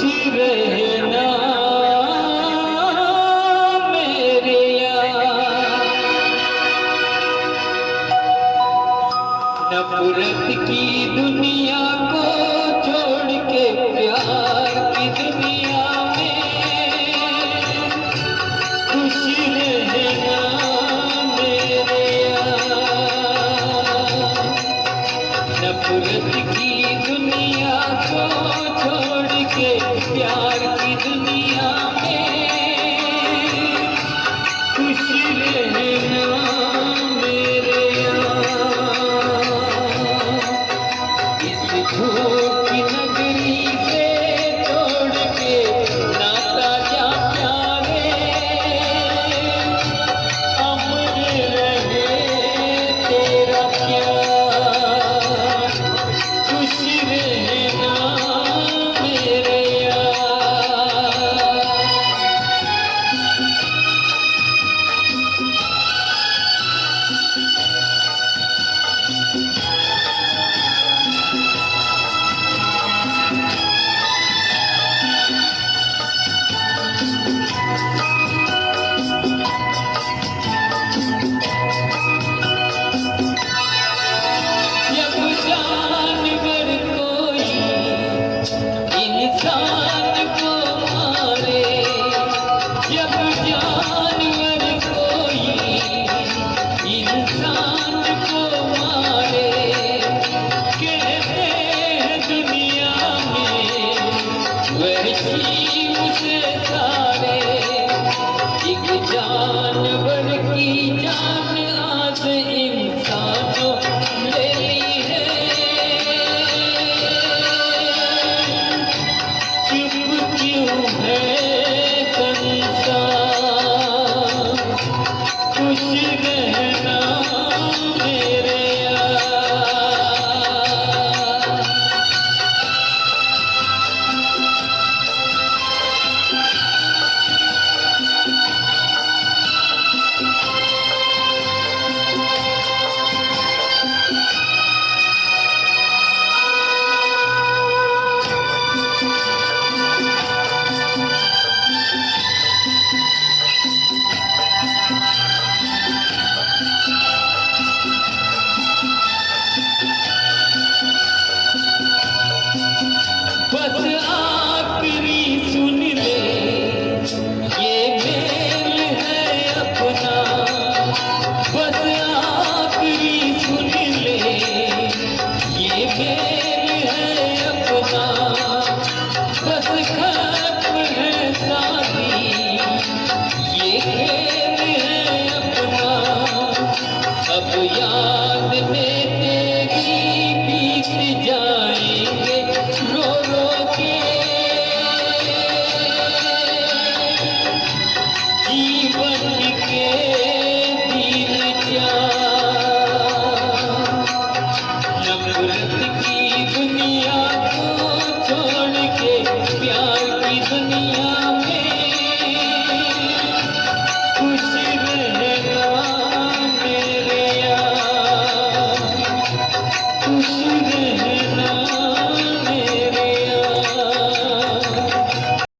खुशी रहना मेरे यार। नफरत की दुनिया को छोड़ के प्यार की दुनिया में खुशी रहना मेरे यार। नफरत की दुनिया को छोड़ के प्यार की दुनिया में खुशी रहना मेरे यार। इस झूठ की नगरी से तोड़ के नाता जा प्यारे अमर रहे तेरा प्यार। खुशी रहना मेरे यार। जब जानवर कोई इंसान को मारे, जब जानवर कोई इंसान को मारे, कहते हैं दुनिया में वही उसे